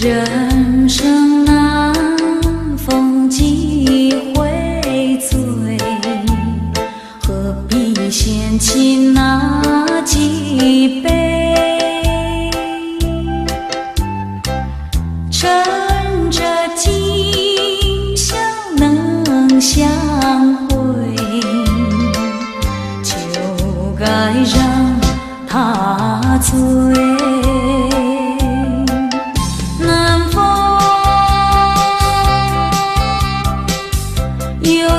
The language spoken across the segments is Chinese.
人生难，逢几回醉，何必嫌弃那几杯？趁着今宵能相会，就该让他醉。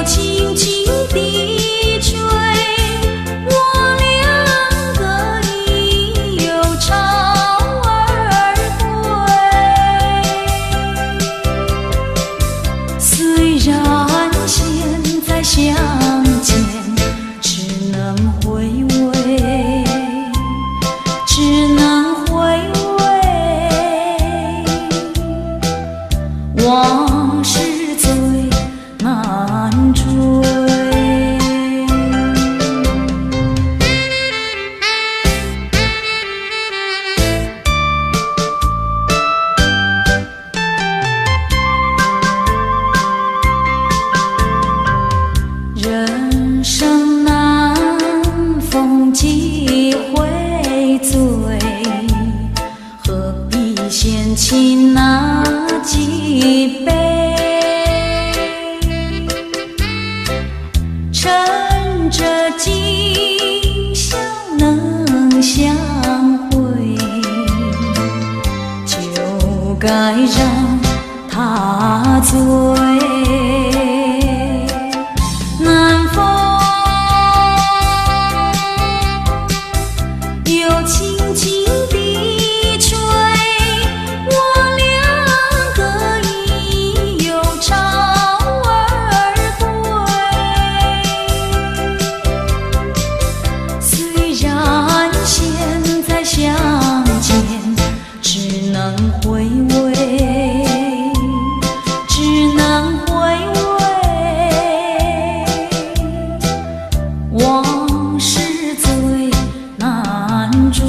轻轻地吹，我两个已有巢儿归。虽然现在相见只能回味，只能回味，往事最难追。人生难，逢几回醉，何必嫌弃那几杯？趁着今宵能相会，就该让他醉。南风又轻轻地吹，我两个已有巢儿归。虽然现在相见只能回味，只能回味，往事最难追。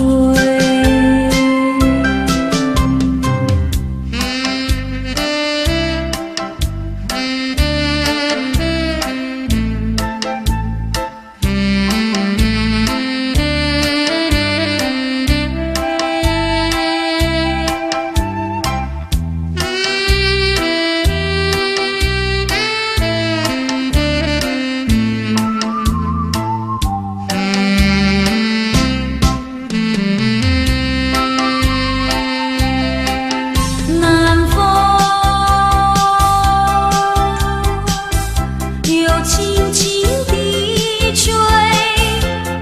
轻轻地吹，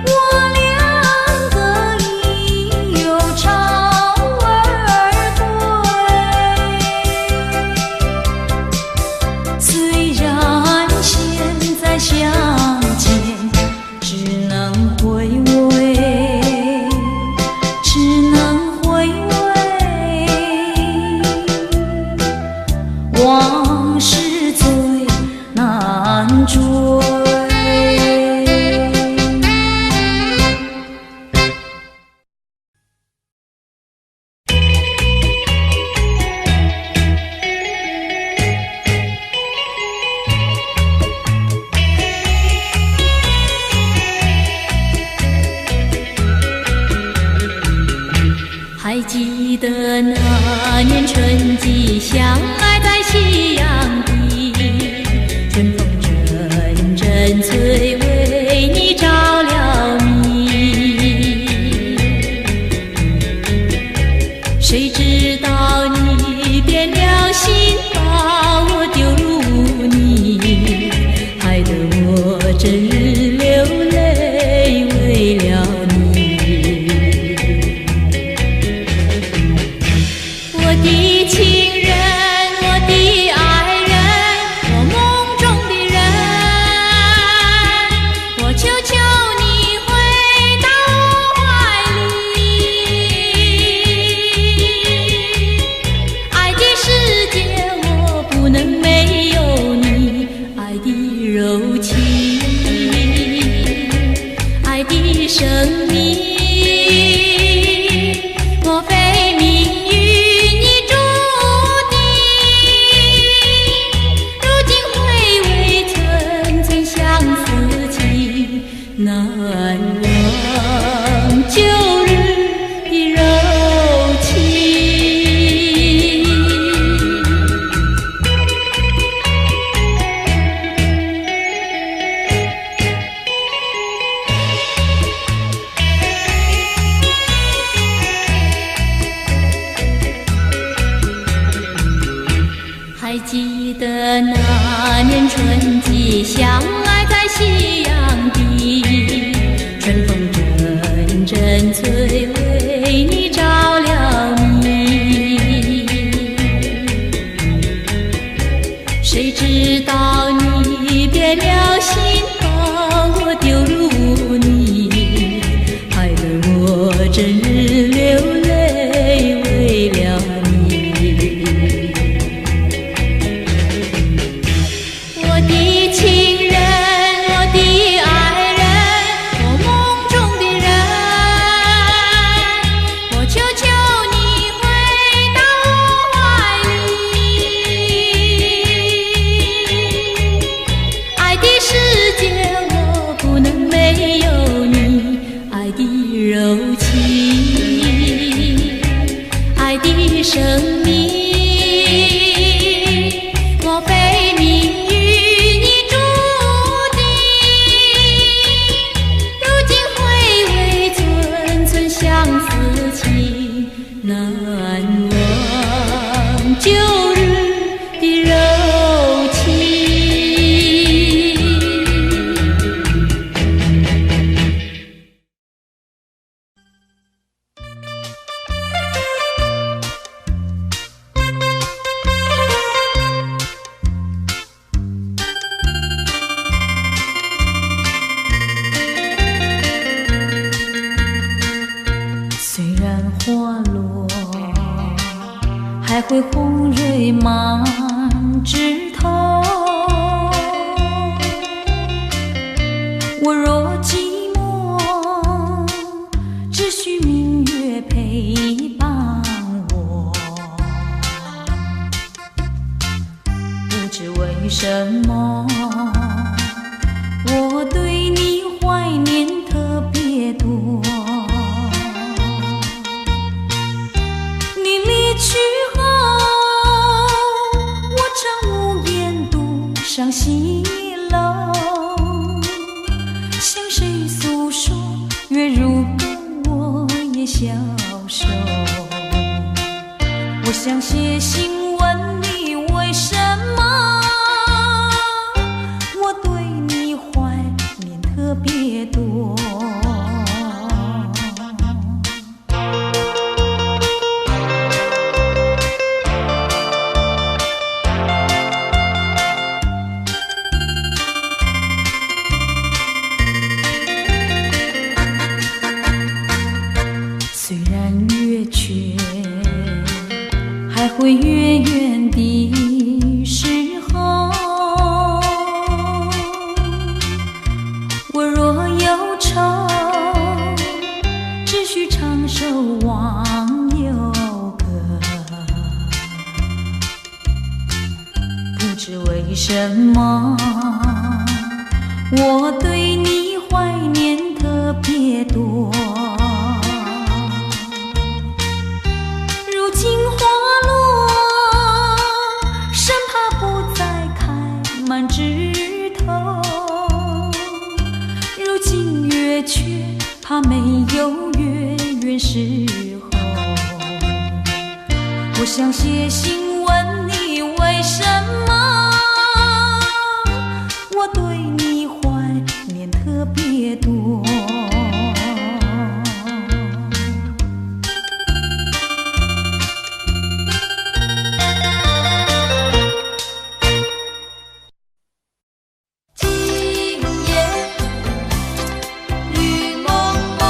我两个已有巢儿归。虽然现在相见只能回味，只能回味，往事最难追。还记得那年春季相爱在夕阳底，春风阵阵催，为你着了迷。谁知道你变了心，把我丢入污泥，害得我整日流泪为了你。我的情人，我的爱人，我梦中的人，我求求你回到我怀里。还记得那年春季，相爱在夕阳底，春风阵阵吹，为你着了迷。谁知道你变了心，把我丢入泥，害得我整日流泪，为了你。我的情人，我的爱人，我梦中的人，我求求你回到我怀里。爱的世界我不能没有你，爱的柔情，爱的生命，莫非命运已注定？如今回味寸寸相思情，难忘旧日的柔情。虽然花落，还会红蕊满枝头。我若寂寞，只需明月陪伴我。不知为什么，我对你怀念特别多。你离去后，我常无言独上西楼，向谁诉说？月如歌，我也消瘦。我想写信问你，为什么我对你怀念特别多？虽然月缺，还会月圆的时候。我若忧愁，只需唱首忘忧歌。不知为什么，我对你怀念特别多。如今花落，生怕不再开满枝头。如今月缺，怕没有月圆时候。我想写信问你，为什么我对你怀念特别多？今夜雨蒙蒙。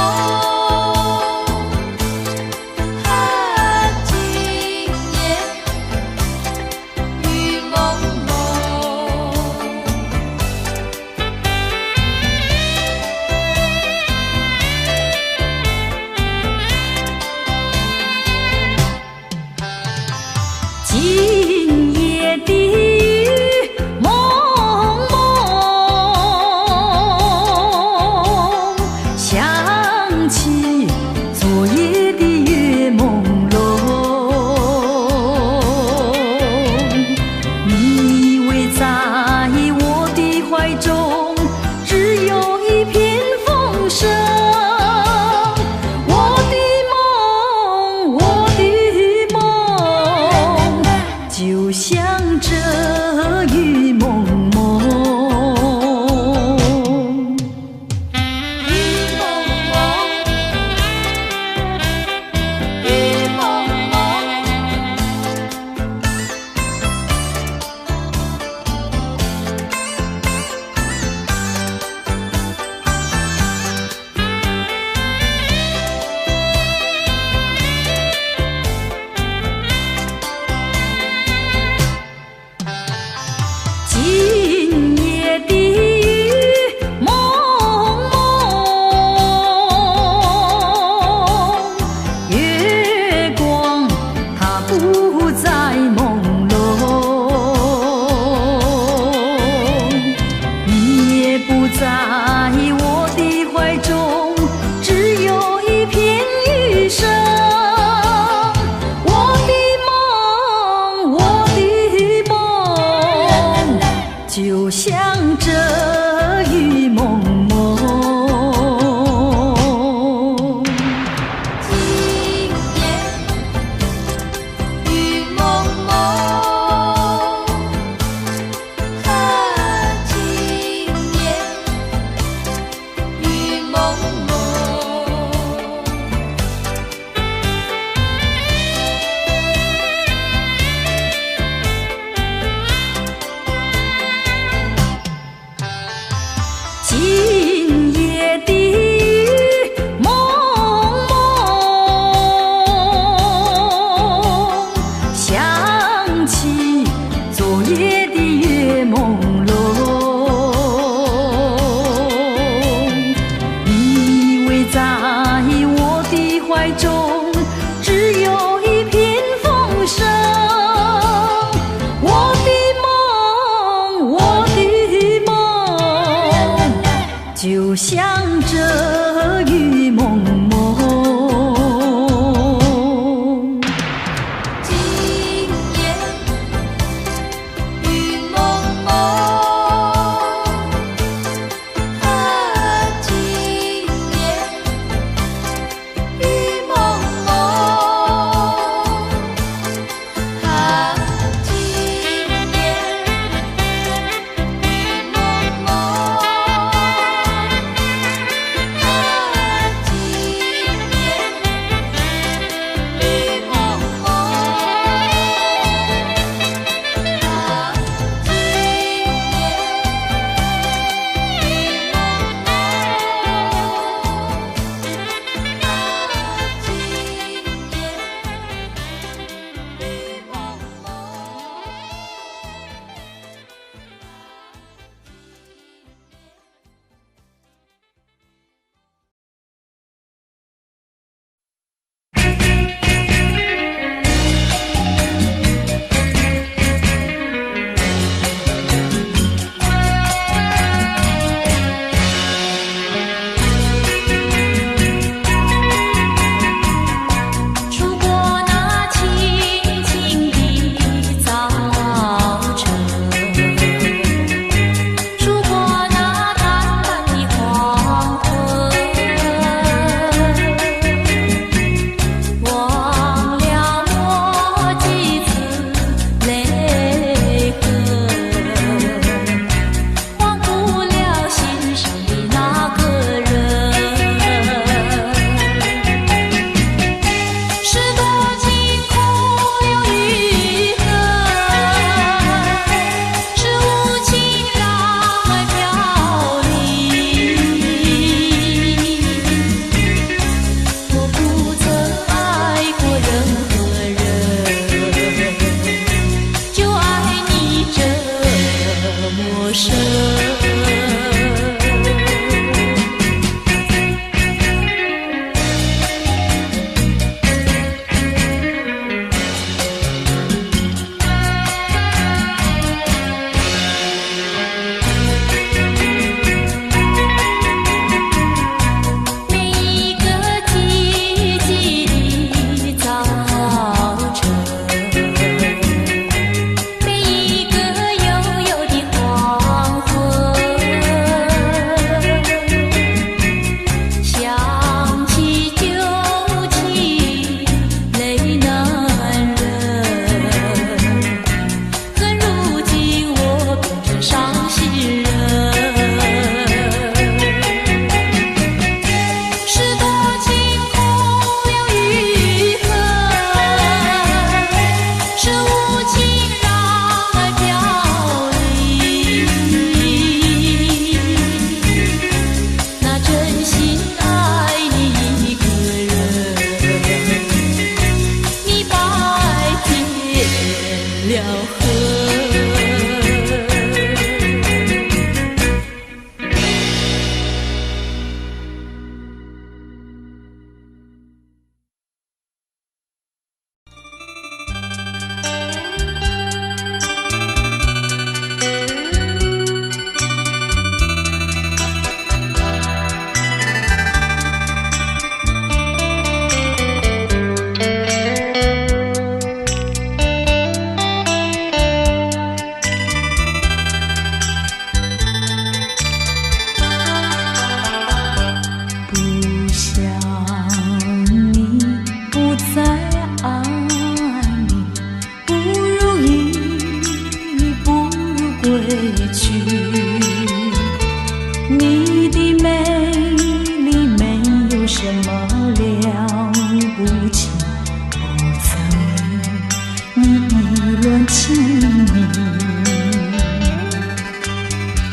段情谊，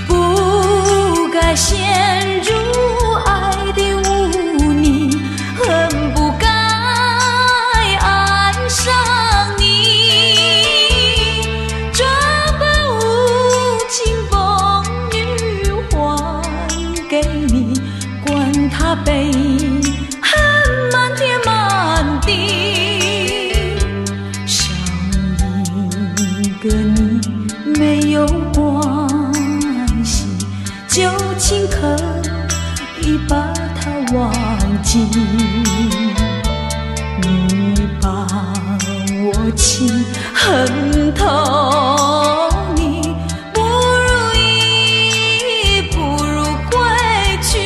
不该陷入爱的污泥，恨不该爱上你，这般无情风雨还给你，管他悲恨满天满地，少一个你没有关系，就请可以把它忘记。你把我情恨透，你不如意，不如归去。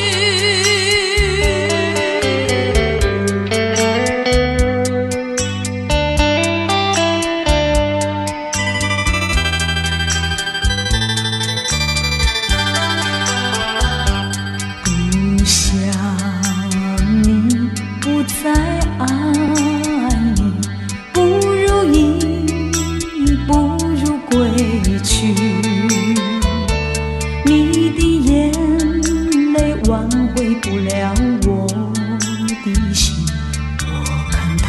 不想你，不再爱你，不如意，不如归去。你的眼泪挽回不了我的心，我看透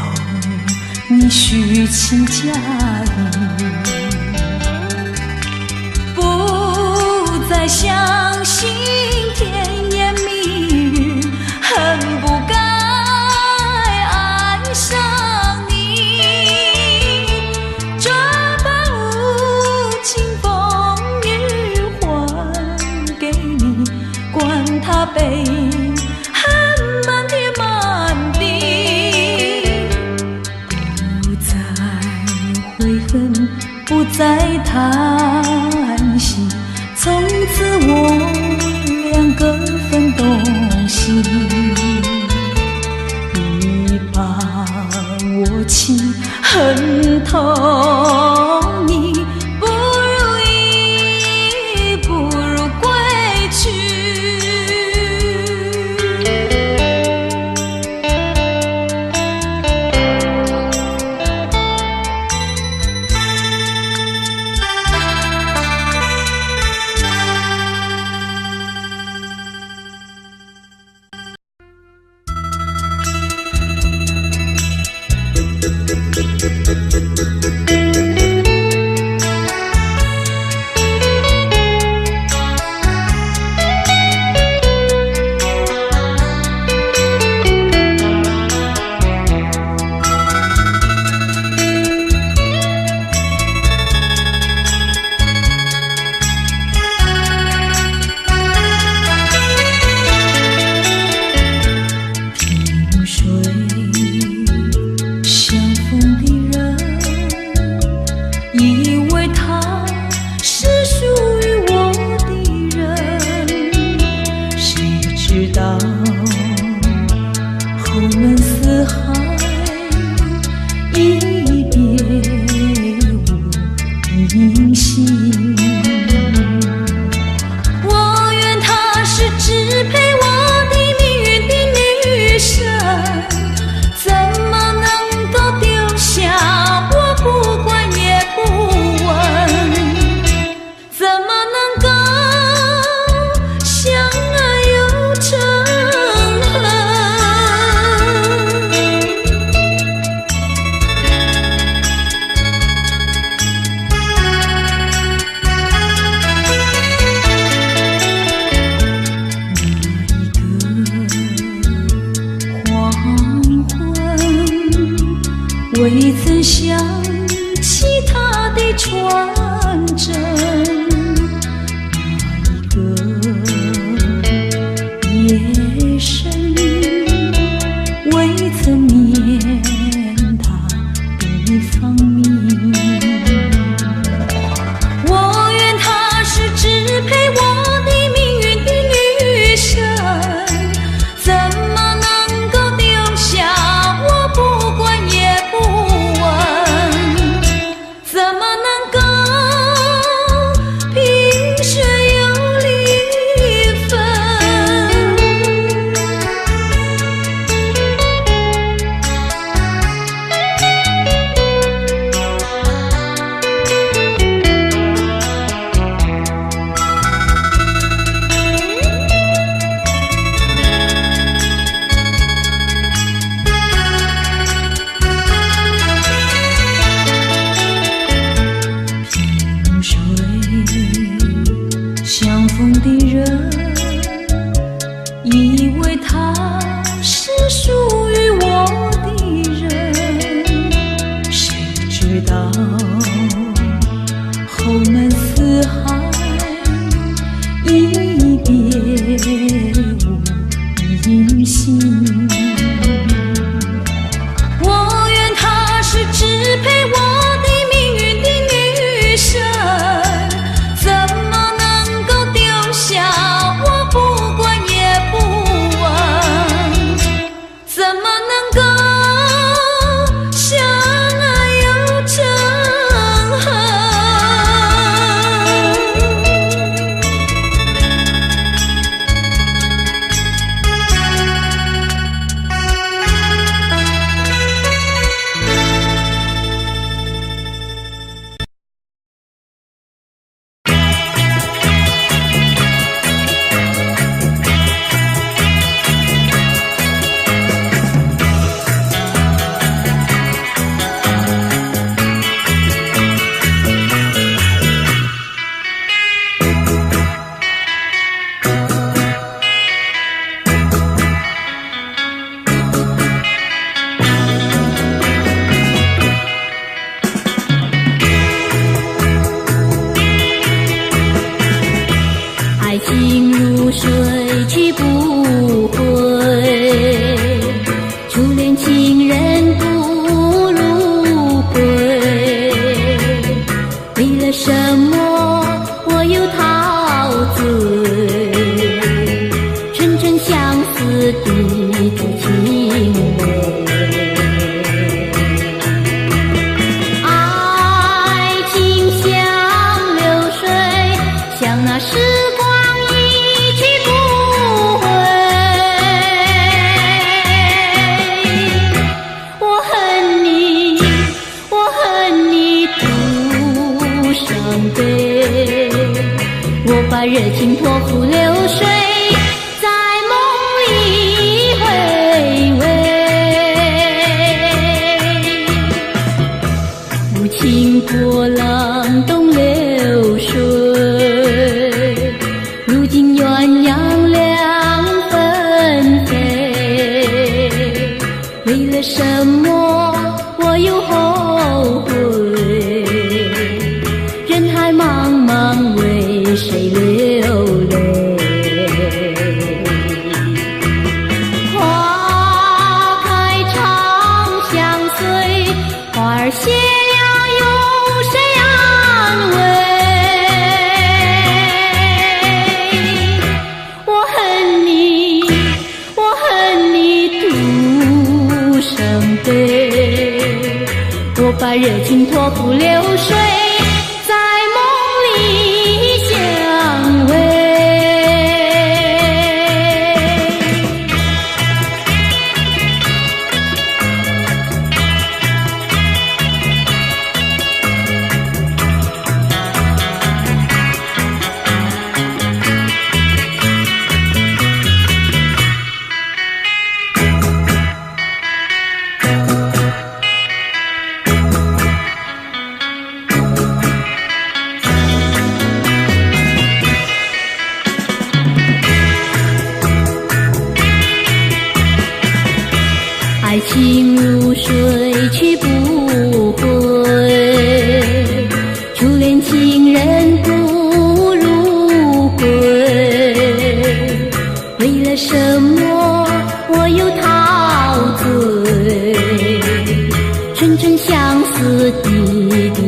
你虚情假意，不再相信甜言蜜语，恨不该爱上你，这般无情风雨还给你，管他悲恨满天满地，不再悔恨，不再叹息，从此我两个分东西。你把我情恨透，你不如意，不如归去。水去不回，初恋情人不如归。为了什么我又陶醉？纯纯相思的情泪。爱情像流水，像那时光一去不回。我恨你，我恨你独伤悲。我把热情托付流水，在梦里回味。无情波浪东流水，如今鸳鸯两分飞。为了什么我又后悔？人海茫茫，为谁流泪？花开长相随，花儿谢了有谁安慰？我恨你，我恨你独伤悲。我把热情托付流水，在梦里相偎。爱情如水去不回，初恋情人不如归。为了什么我又陶醉？纯纯相思的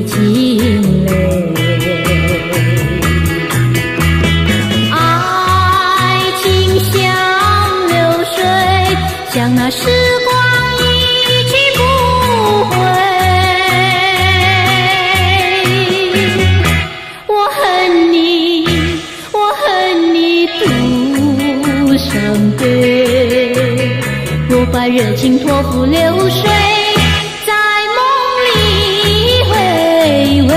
情泪。爱情像流水，像那时光一去不回。我恨你，我恨你独伤悲。我把热情托付流水，在梦里回味。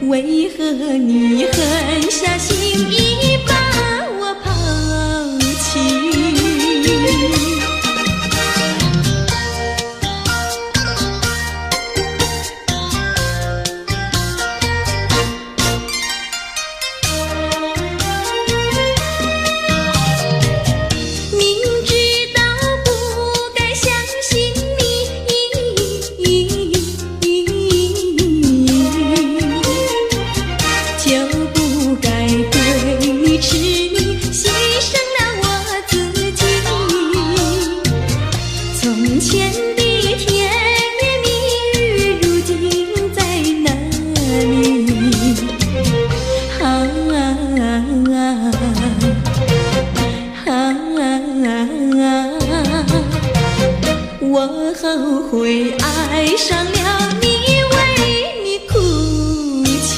为何你狠下心意把我抛弃？明知道不该相信你，就不该对视你，牺牲了我自己。从前的甜言蜜语，如今在我后悔爱上了你，为你哭泣。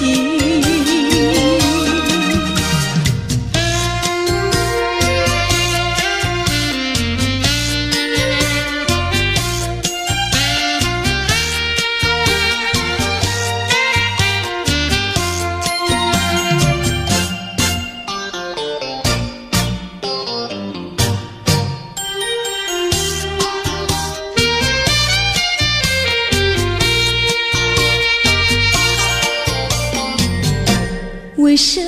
为什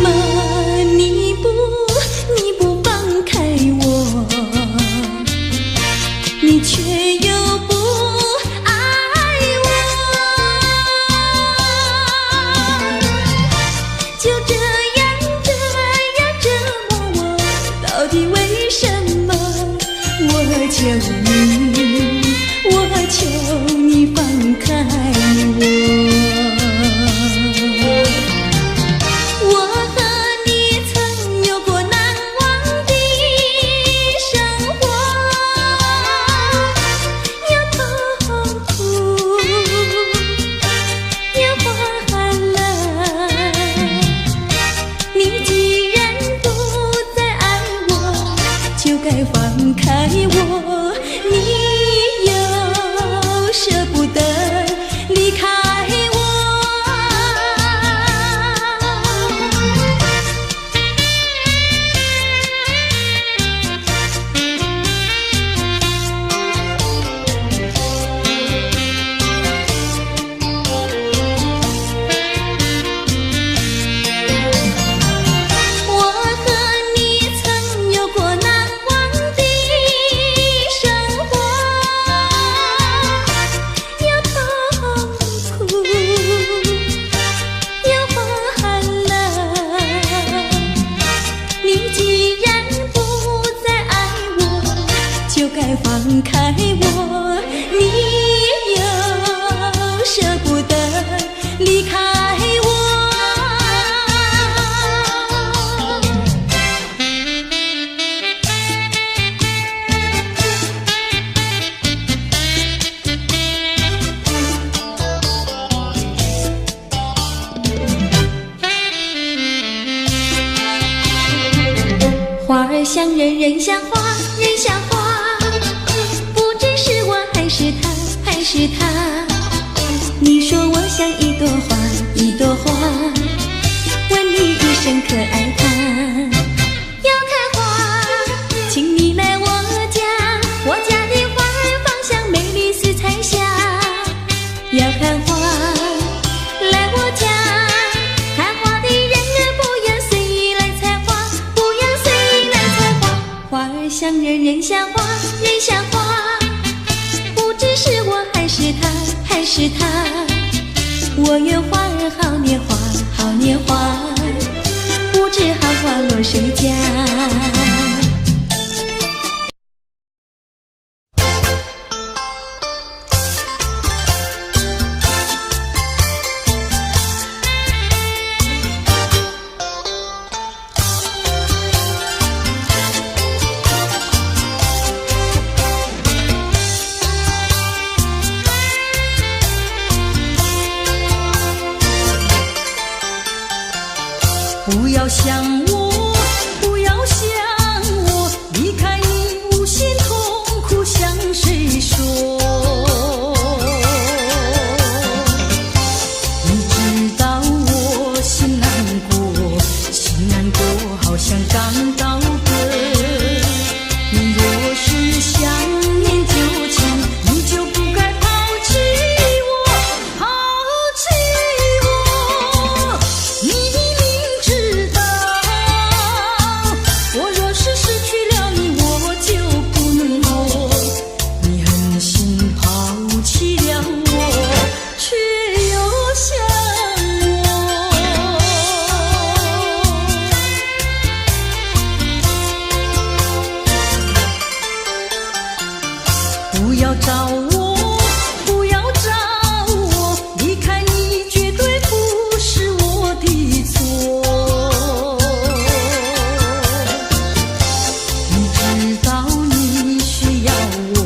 么你不放开我？你却又不爱我，就这样折磨我，到底为什么？我求你放开我。放开我，你又舍不得离开我。放开我，你又舍不得离开我。花儿像人，人像花，人像花。是他，你说我像一朵花，一朵花，问你一声可爱它。要看花，请你来我家，我家的花儿芳香美丽似彩霞。要看花，来我家，看花的人儿不要随意来采花，不要随意来采花。花儿像人，人像花，人像花。是我还是他，我愿花儿好年华，好年华，不知好花落谁家。不要想我，不要想我，离开你无限痛苦向谁说？你知道我心难过，心难过好像刚到歌。你若是想念旧情，你就不该抛弃我，抛弃我。你不要找我，不要找我，离开你绝对不是我的错。你知道你需要我，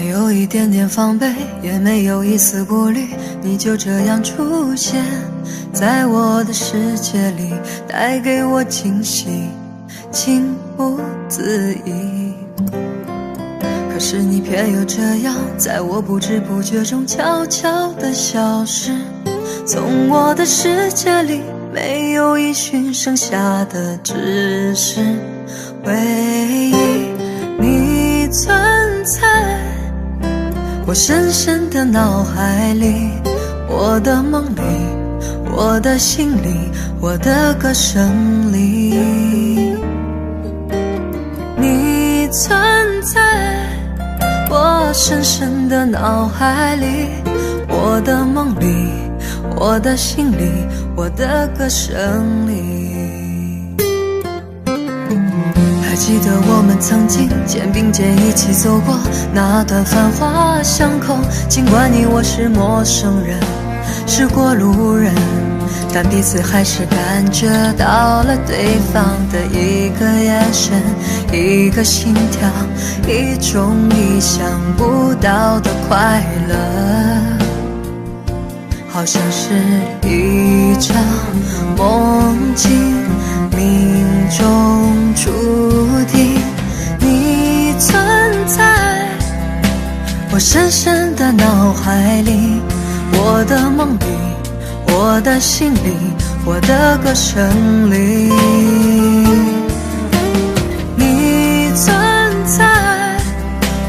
没有一点点防备，也没有一丝顾虑，你就这样出现在我的世界里，带给我惊喜，情不自已。可是你偏又这样，在我不知不觉中悄悄地消失，从我的世界里没有音讯，剩下的只是回忆。你存在我深深的脑海里，我的梦里，我的心里，我的歌声里。你存在我深深的脑海里，我的梦里，我的心里，我的歌声里。还记得我们曾经肩并肩一起走过那段繁华巷口，尽管你我是陌生人，是过路人，但彼此还是感觉到了对方的一个眼神，一个心跳，一种意想不到的快乐，好像是一场梦境，命中注定。你存在我深深的脑海里，我的梦里，我的心里，我的歌声里。你存在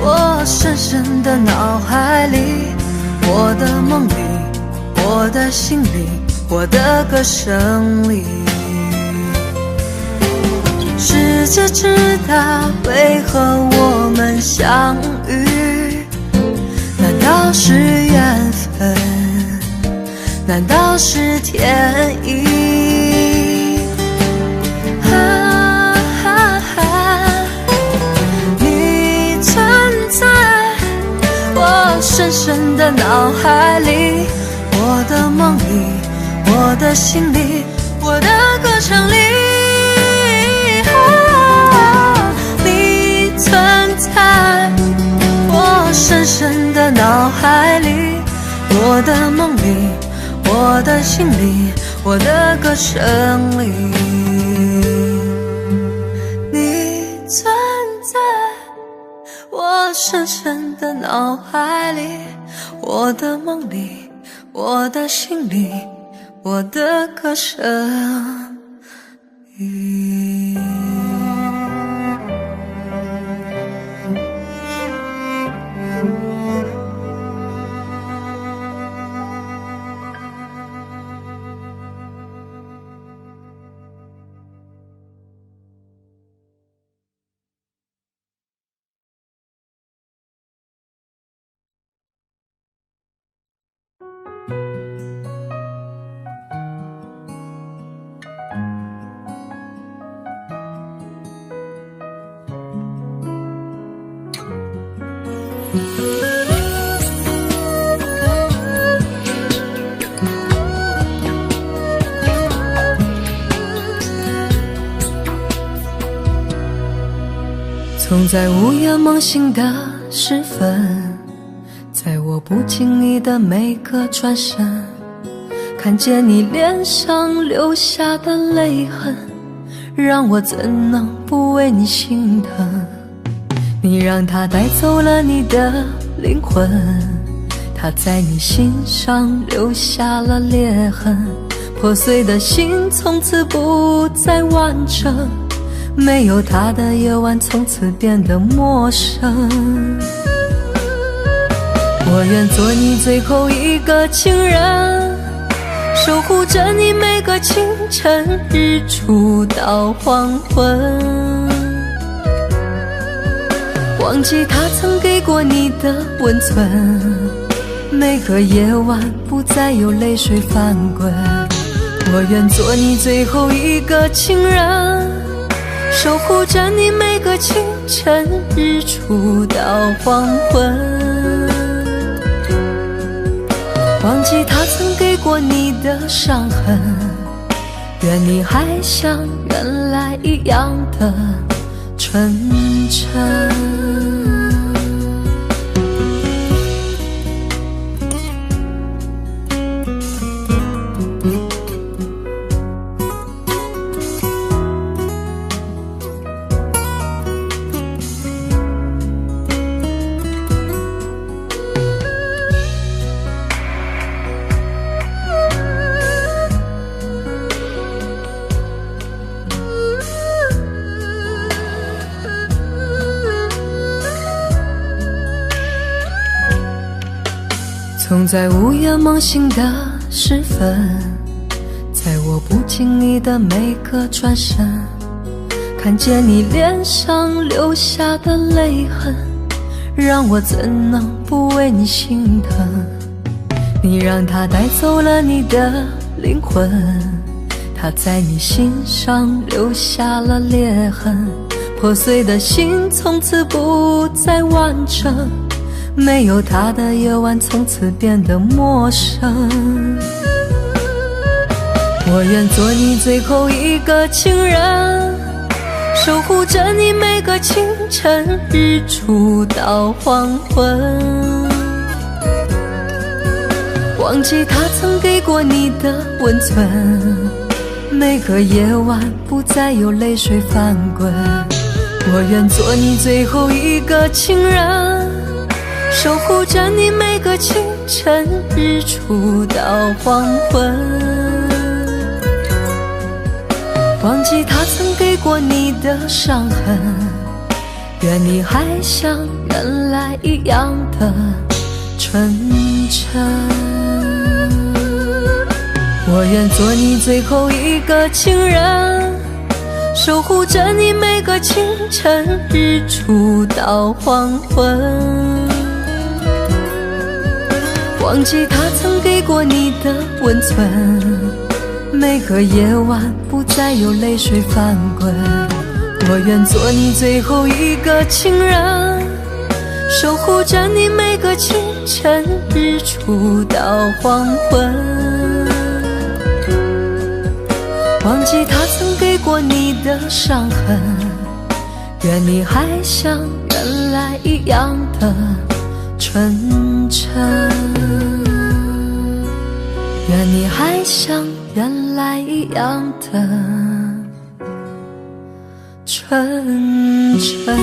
我深深的脑海里，我的梦里，我的心里，我的歌声里。世界之大，为何我们相遇？难道是缘分？难道是天意？你存在我深深的脑海里，我的梦里，我的心里，我的歌声里。你存在我深深的脑海里，我的梦里，我的心里，我的歌声里。你存在我深深的脑海里，我的梦里，我的心里，我的歌声里。总在午夜梦醒的时分，在我不经意的每个转身，看见你脸上留下的泪痕，让我怎能不为你心疼。你让他带走了你的灵魂，他在你心上留下了裂痕，破碎的心从此不再完整，没有他的夜晚从此变得陌生。我愿做你最后一个情人，守护着你每个清晨，日出到黄昏。忘记他曾给过你的温存，每个夜晚不再有泪水翻滚。我愿做你最后一个情人，守护着你每个清晨，日出到黄昏。忘记他曾给过你的伤痕，愿你还像原来一样的纯真。总在午夜梦醒的时分，在我不经意的每个转身，看见你脸上留下的泪痕，让我怎能不为你心疼？你让他带走了你的灵魂，他在你心上留下了裂痕，破碎的心从此不再完整，没有他的夜晚从此变得陌生。我愿做你最后一个情人，守护着你每个清晨，日出到黄昏，忘记他曾给过你的温存，每个夜晚不再有泪水翻滚。我愿做你最后一个情人，守护着你每个清晨，日出到黄昏，忘记他曾给过你的伤痕，愿你还像原来一样的纯真。我愿做你最后一个情人，守护着你每个清晨，日出到黄昏，忘记他曾给过你的温存，每个夜晚不再有泪水翻滚。我愿做你最后一个情人，守护着你每个清晨，日出到黄昏，忘记他曾给过你的伤痕，愿你还像原来一样的纯真，愿你还像原来一样的纯真。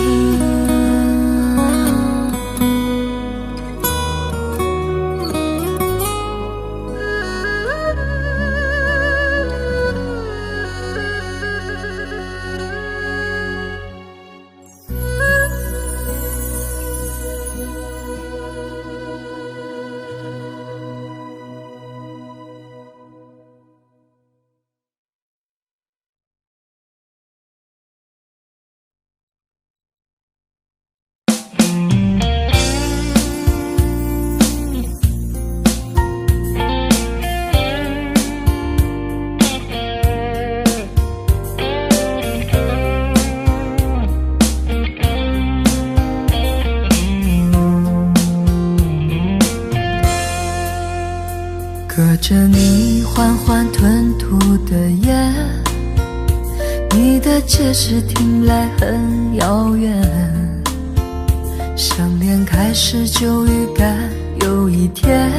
隔着你缓缓吞吐的烟，你的解释听来很遥远，想念开始就预感有一天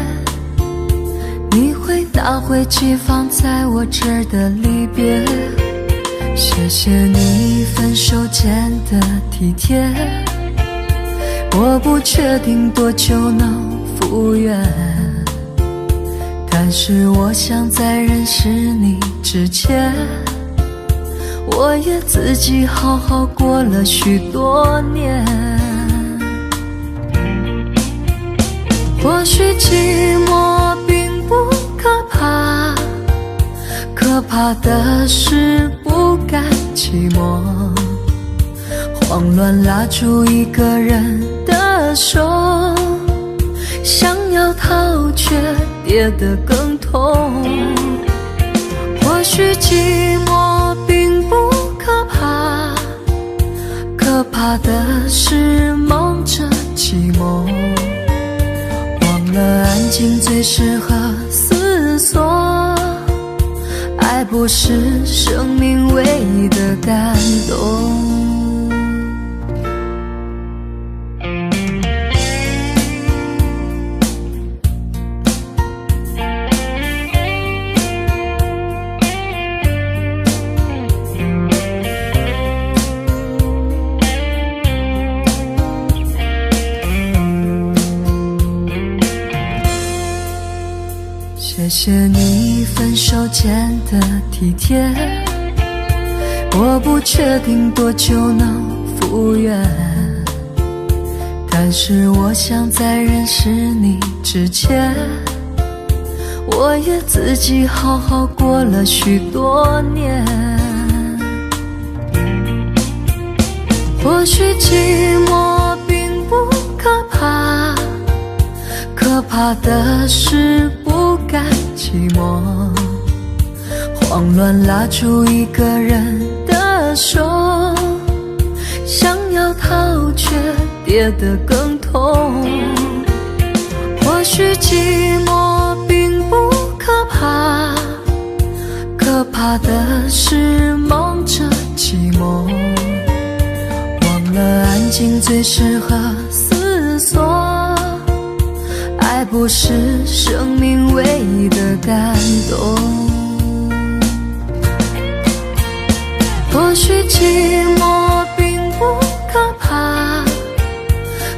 你会拿回寄放在我这儿的离别。谢谢你分手前的体贴，我不确定多久能复原，但是我想在认识你之前，我也自己好好过了许多年。或许寂寞并不可怕，可怕的是不甘寂寞，慌乱拉住一个人的手，想要逃却跌得更痛。或许寂寞并不可怕，可怕的是忙着寂寞，忘了安静最适合思索，爱不是生命唯一的感动。谢谢你分手前的体贴，我不确定多久能复原，但但是我想在认识你之前，我也自己好好过了许多年。或许寂寞并不可怕，可怕的是不甘寂寞，慌乱拉住一个人的手，想要逃却跌得更痛。或许寂寞并不可怕，可怕的是忙着寂寞，忘了安静最适合思索，爱不是生命唯一的感动。或许寂寞并不可怕，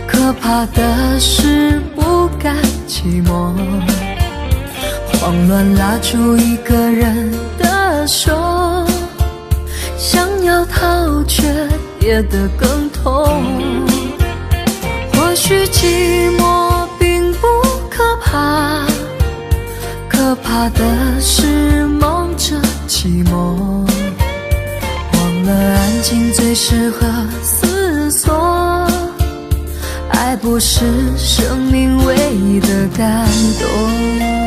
可怕的是不甘寂寞，慌乱拉住一个人的手，想要逃却跌得更痛。或许寂寞并不可怕，可怕的是忙着寂寞，忘了安静最适合思索，爱不是生命唯一的感动。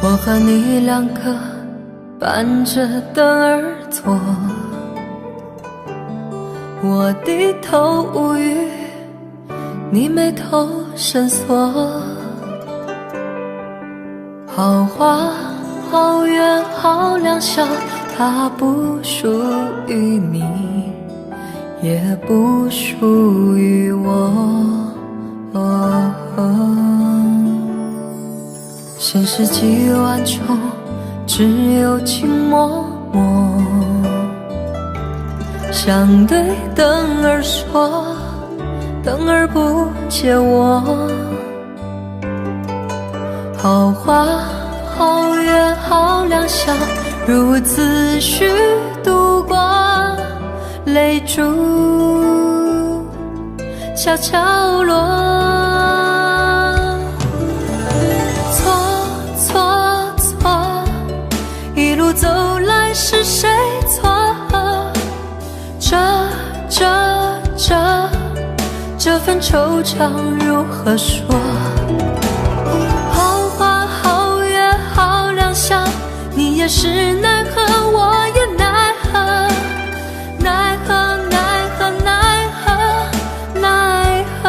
我和你两个伴着灯而坐，我低头无语，你眉头深锁。好花好月好良宵，它不属于你，也不属于我。现实几万重，只有情脉脉。想对灯儿说，灯儿不解我。好花好月好良宵，如此虚度过，泪珠悄悄落。一路走来是谁错？这份惆怅如何说？好花好月好良宵，你也是奈何，我也奈何，奈何奈何奈何奈何。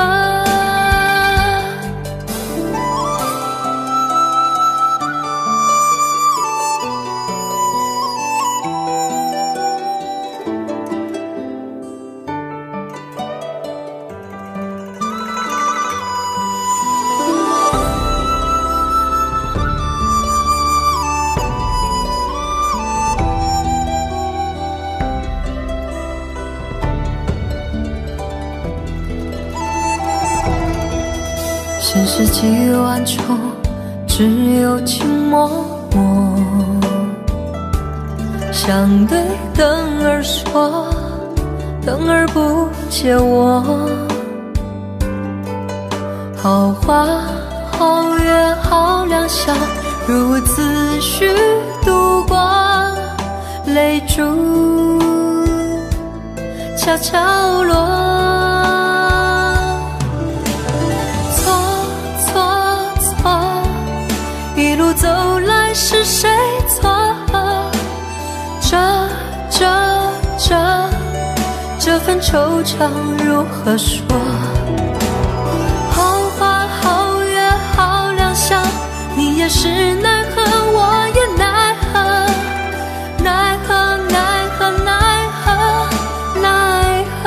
现实几万重，只只有静默默，想对灯儿说，灯儿不解我。好花好月好良宵，如此虚度过，泪珠悄悄落。错错错，一路走来是谁错？这份惆怅如何说？好花好月好良宵，你也是奈何，我也奈何，奈何奈何奈何奈何。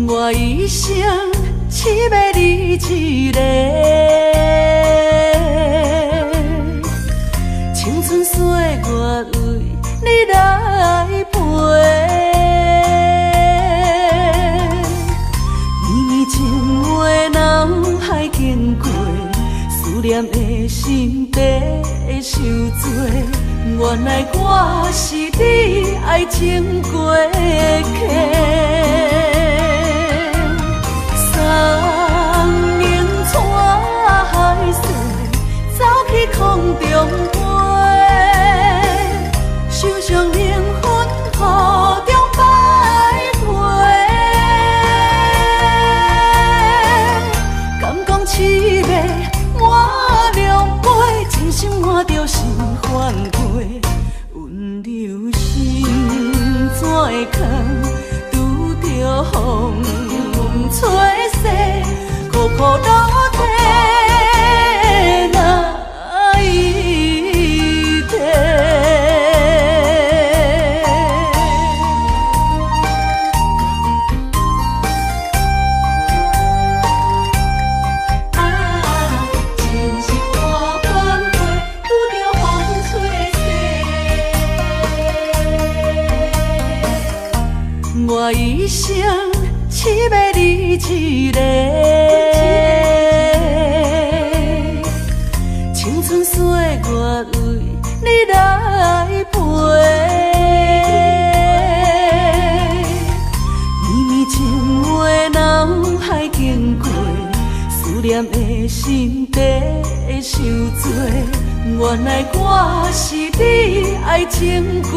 我一生只要你一个，青春岁月为你来陪。绵绵情话脑海经过，思念的心底受罪。原来我是你爱情过客。三明带海水，走去空中飞，受伤灵魂雨中摆回。敢讲凄美满两杯，真心换着心反悔。温柔心怎会空，拄着风吹逝，苦苦落地哪一天？真是我反悔，拄着风吹逝。我一生只要你一个，青春岁月为你来陪。绵绵情话脑海经过，思念的心底受罪。原来我是你爱情过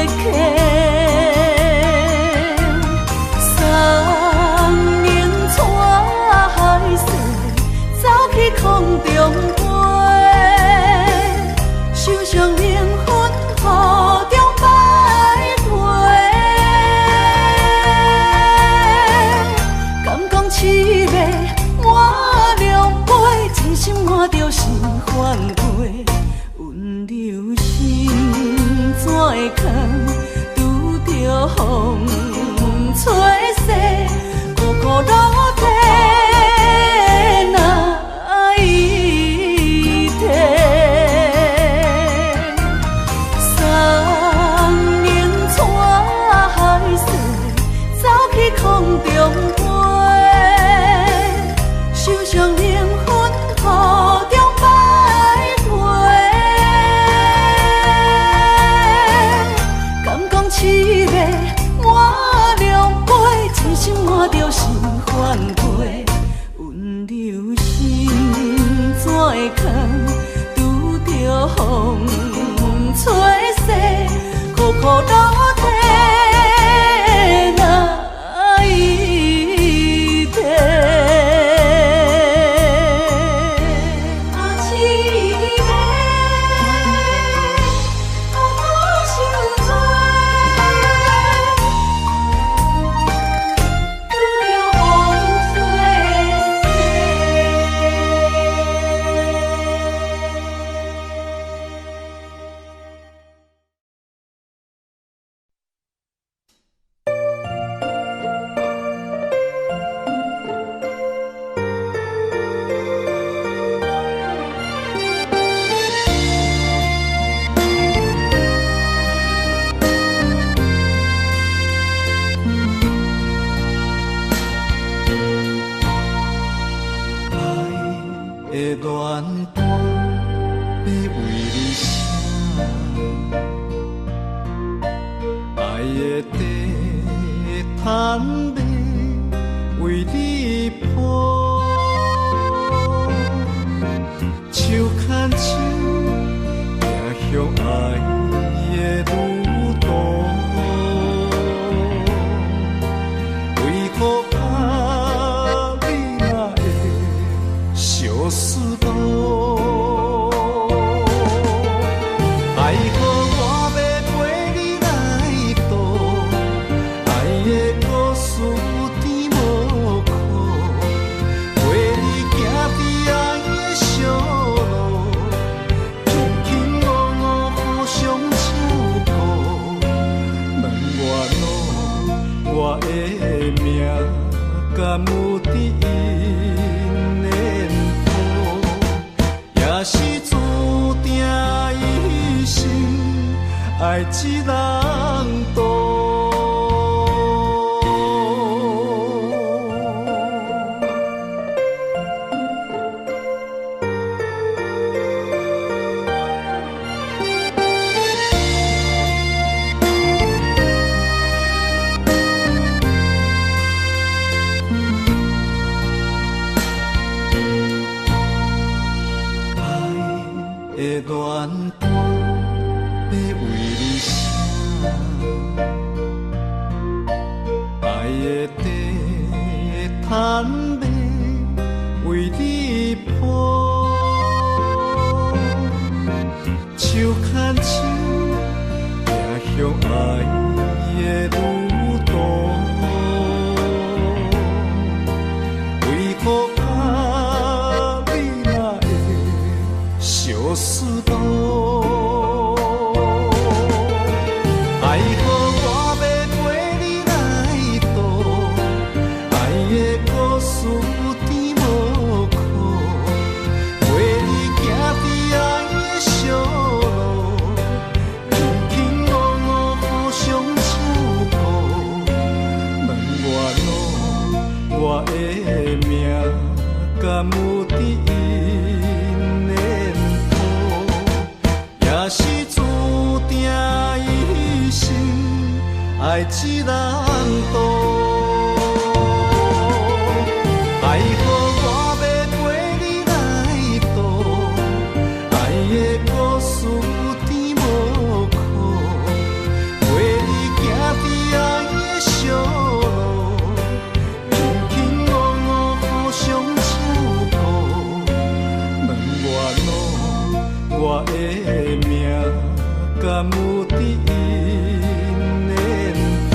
客。三明带海水，走去空中飞，受伤灵魂雨中摆回。敢讲凄美满两杯，真心换着心反悔。温柔心怎会空，拄着风吹逝，苦苦落地恋歌要为你写，爱的地毯要为你铺，手牵手行向爱的路途，为何怕你若会相思路？爱好我要陪你来渡，爱的故事有甜无苦，陪你行伫爱的小路，轻轻误误互相照顾。两月路，我的命甘有伫因的谱，也是注定一生爱一人渡。的恋歌要为你写，爱的地毯要为你铺，手牵手行向爱的路途，为何怕你若会相思路？爱好我要陪你来渡，爱的故事有甜无苦，陪你行伫爱的小路，轻轻误误互相照顾。两月路，我的命甘有伫因的谱，也是注定一生爱一人渡。爱好我要陪你来渡，爱的故事有甜无苦，陪你行伫爱的小路，轻轻误误互相照顾。两月路，我的命甘有伫因的谱，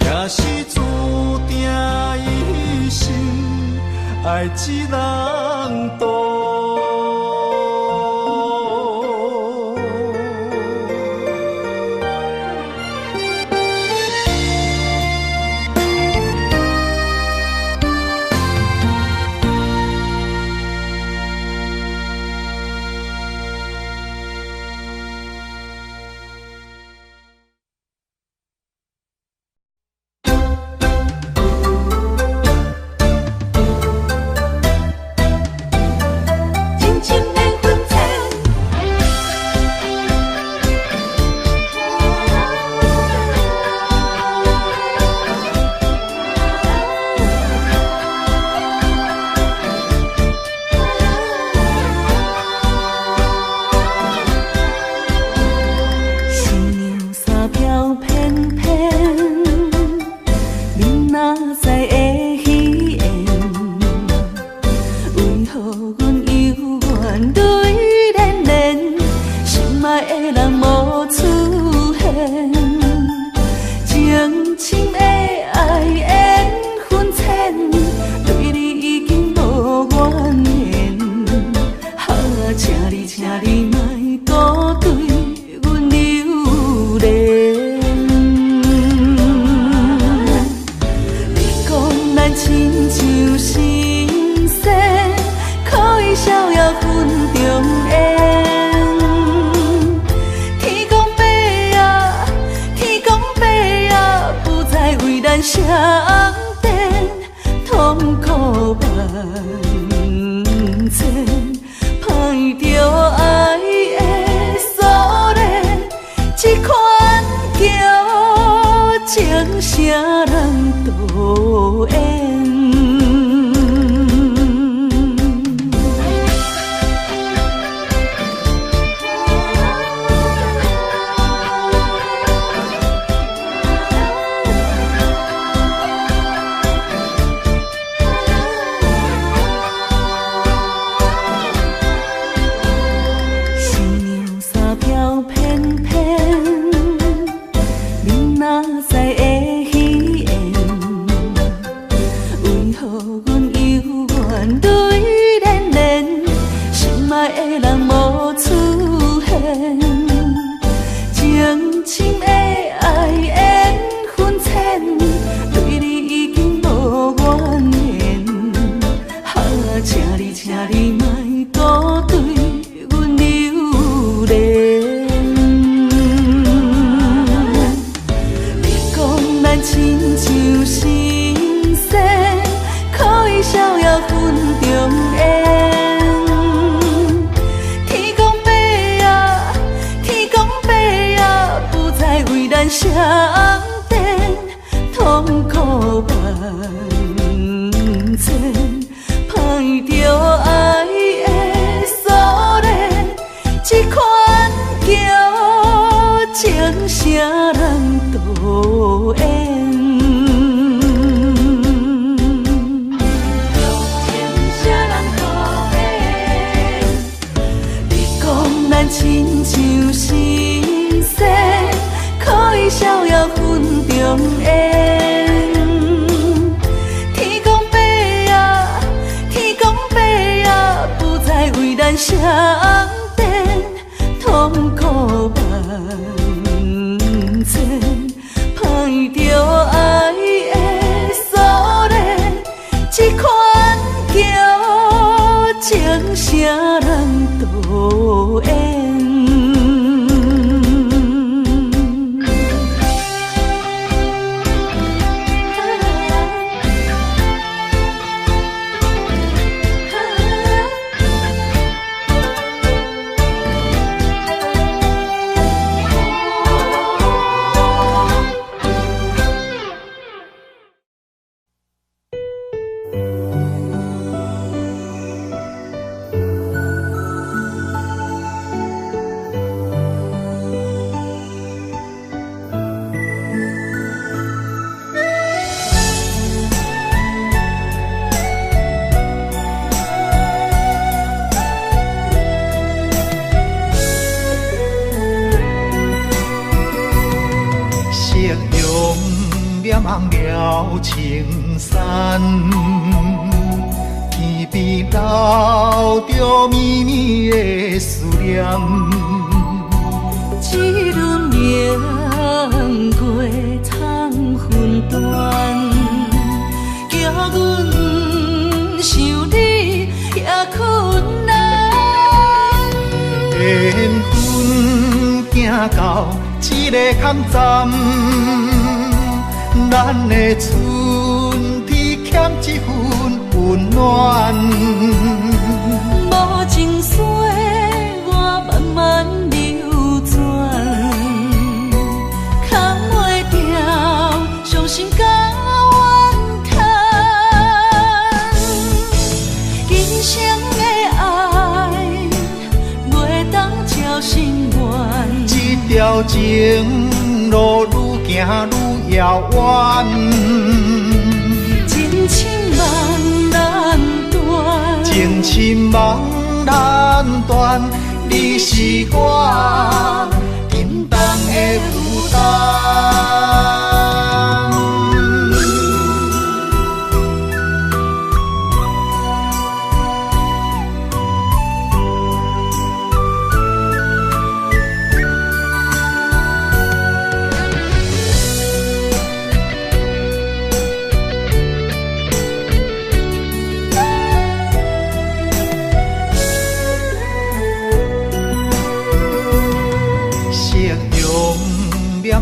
也是注定一生爱一人渡。相电痛苦万前，碰着爱的锁链，这款叫情啥人导演？相电痛苦万千，碰着爱的锁链，这款叫情啥人导演？你讲咱亲像神仙。可以逍遥云中烟，天公伯啊，天公伯啊，不再为咱相电，痛苦万千，碰着爱的锁链，这款叫情啥人导演？望了青山，天边留着绵绵的思念。一轮明月藏魂断，叫阮想你也困难。缘分行到这个空站。咱的春天欠一份温暖，无情水我慢慢流转，扛袂掉伤心甲怨叹。今生的爱袂当照心愿，这条情路愈行愈遥远，情深梦难断，情深梦难断，你是我心动的负担。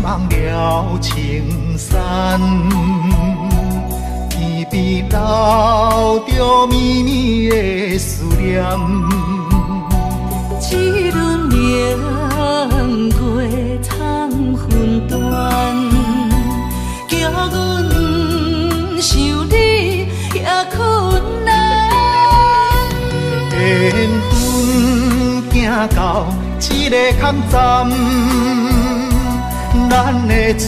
望了青山，天边留着绵绵的思念。念。一轮明月藏魂断，叫阮想你也困难。缘分行到一个空站，咱的春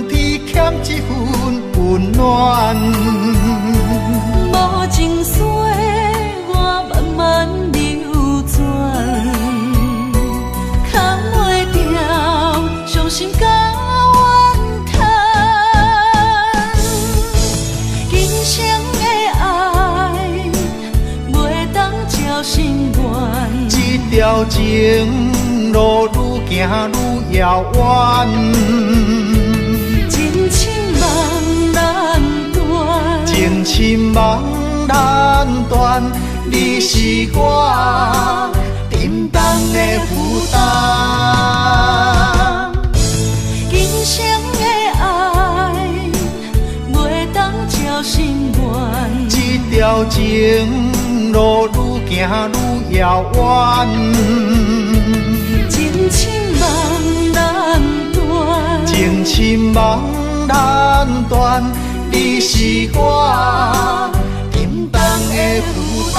天欠一份温暖。无情水我慢慢流转，扛袂掉伤心甲怨叹。今生的爱袂当照心愿，这条情路愈行愈遥远，情深梦难断，情深梦难断，你是我沉重的负担。今生的爱袂当照心愿，这条情路愈行愈遥远，情深梦难断，情深梦难断，你是我沉重的负担。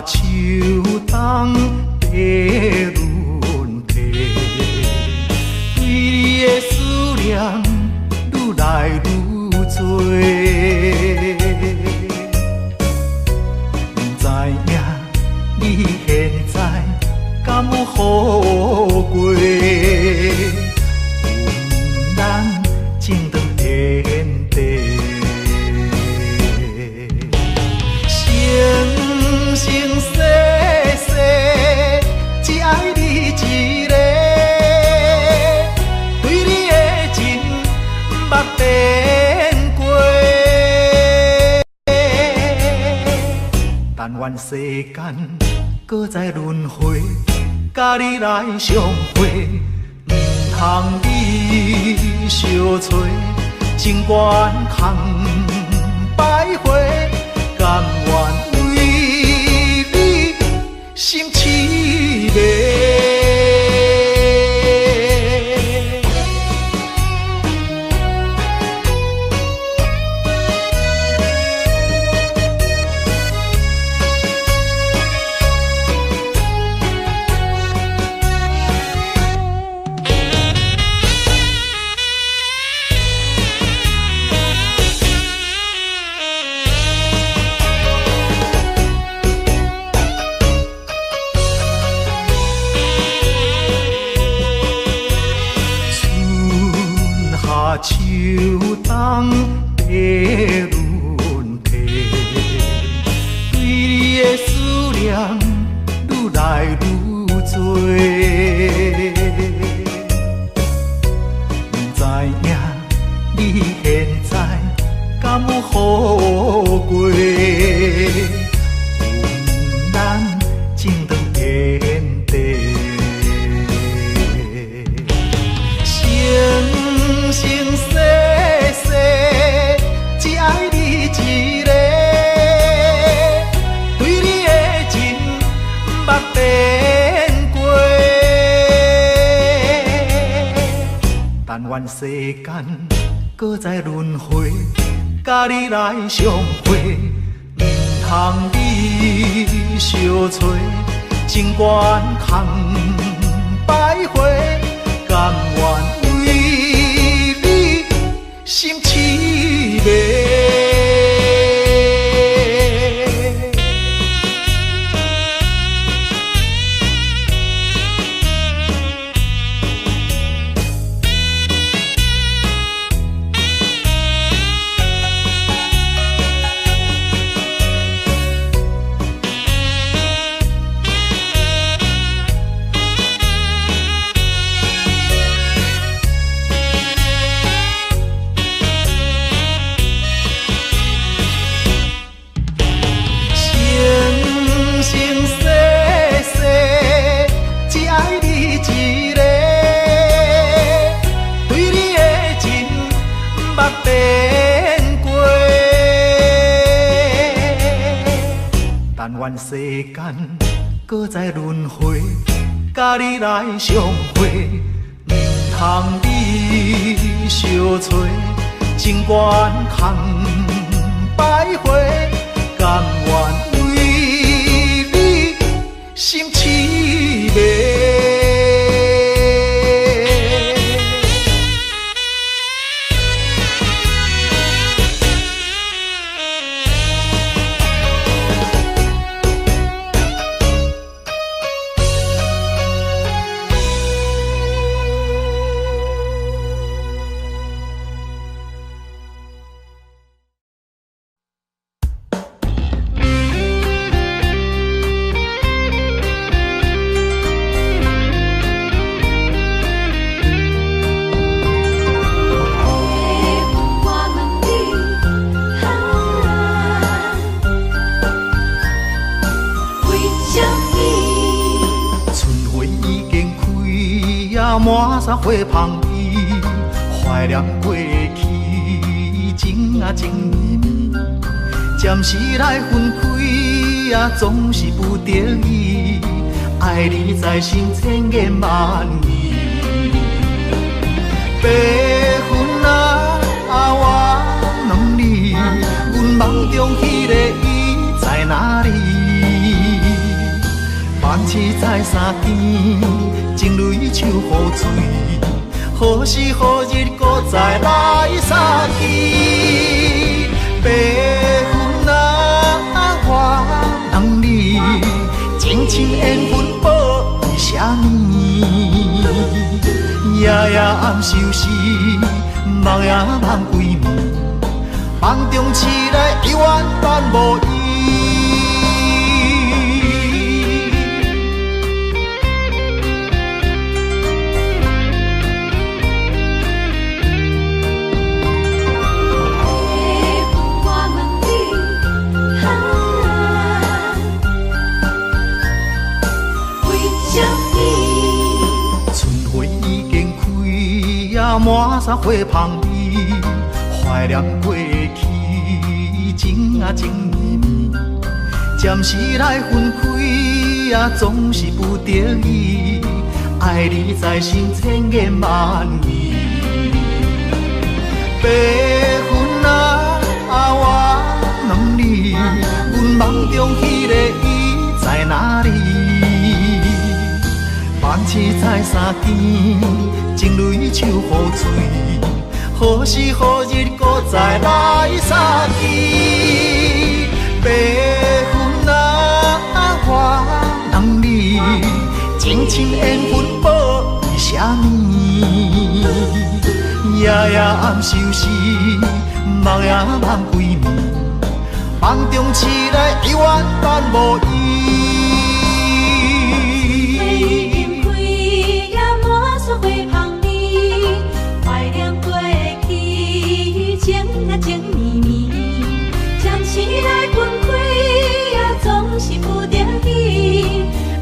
秋冬地轮替，对你的思念愈来愈多。不知影你现在敢有好过？阮咱情长天地。生世世，只爱你一个，对你的情捌变过。但愿世间搁再轮回，甲你来相会，唔通你相找，情缘空徘徊，甘愿。心凄迷。秋冬地轮替，对你的思念愈来愈多。不知影你现在敢有好过？阮咱情长天地。生世世，只爱你一个，对你的情捌变过。但愿世间搁再轮回，甲你来相会，唔通你相找，情缘空徘徊，甘愿为你心痴迷。愿世间搁再轮回，甲你来相会，唔通你相找，情愿空徘徊，甘愿为你心痴迷。满山花香味，怀念过去情啊情绵绵，暂时来分开总是不得已，爱你在心千言万语。白云我问你，阮梦中迄个伊在哪里？梦醒在山间，情泪像雨水，何时何日搁再来相去？白云我问你，情深缘分报为啥呢？夜夜暗相思，梦也梦归暝，梦中醒来永远等无伊。满山花香味，怀念过去情啊情绵绵，暂时来分开总是不得已，爱你在心千言万语。白云我问你，阮梦中迄个伊在哪里？梦醒在山间，情泪像雨水，何时何日搁再来相去？白云我问你，情深缘分报为啥呢？夜夜暗相思，梦也梦归暝，梦中醒来永远等无伊。情绵绵，暂时来分开总是不得已，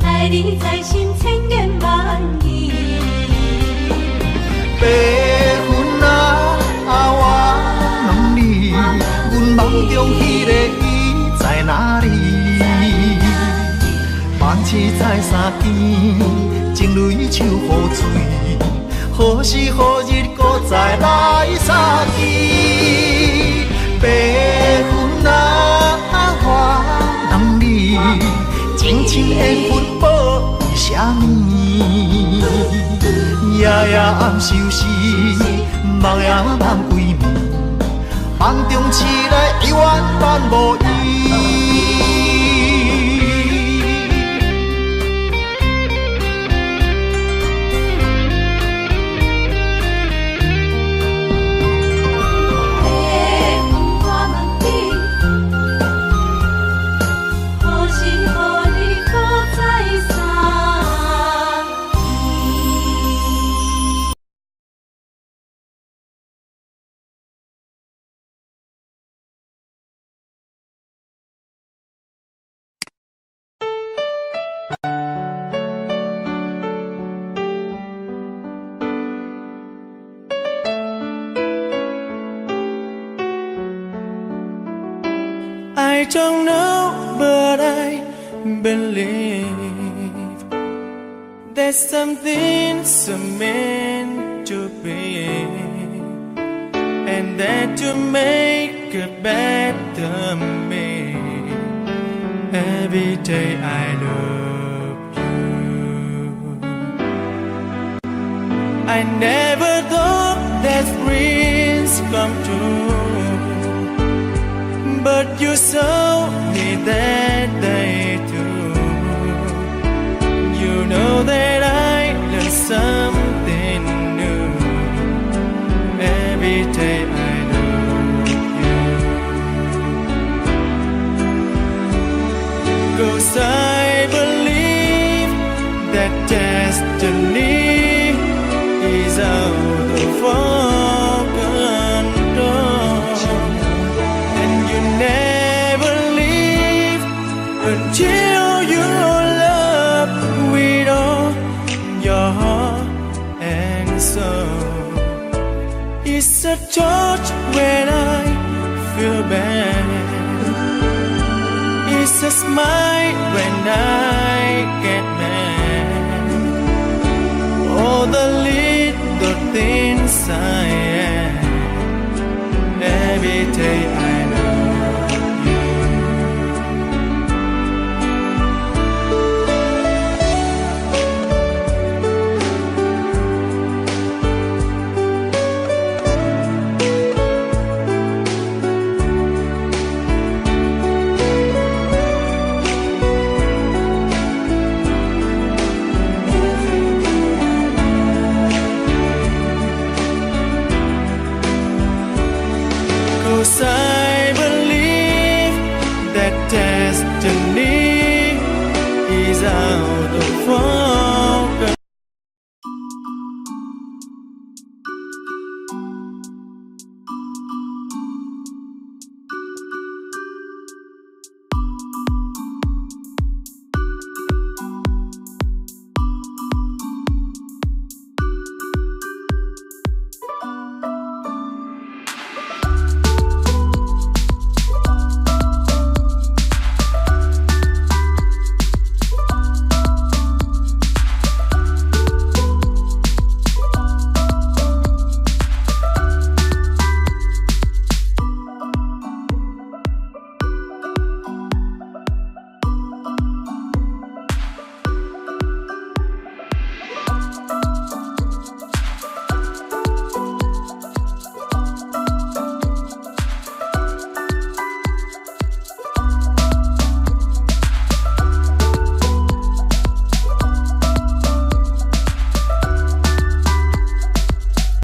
爱你在心千言万语。白云我问你，阮梦中迄个伊在哪里？梦醒在山间，情泪像雨水，何时何日搁再来相去？白云我问你，情深缘分报为啥物？夜夜暗相思，梦也梦归暝，梦中醒来犹原伴无依。I don't know, but I believe there's something so meant to be, and that to make a better me. Every day I love you. I never thought that dreams come true, but you saw me that day too. You know that I learned something new. Every day I love you. 'Cause I believe that destiny is out of our control, and you never leave until you love with all your heart and soul. It's a touch when I feel bad, it's a smile when I get mad. All the little things I am. Every day I love you. 'Cause I believe that destiny is out of our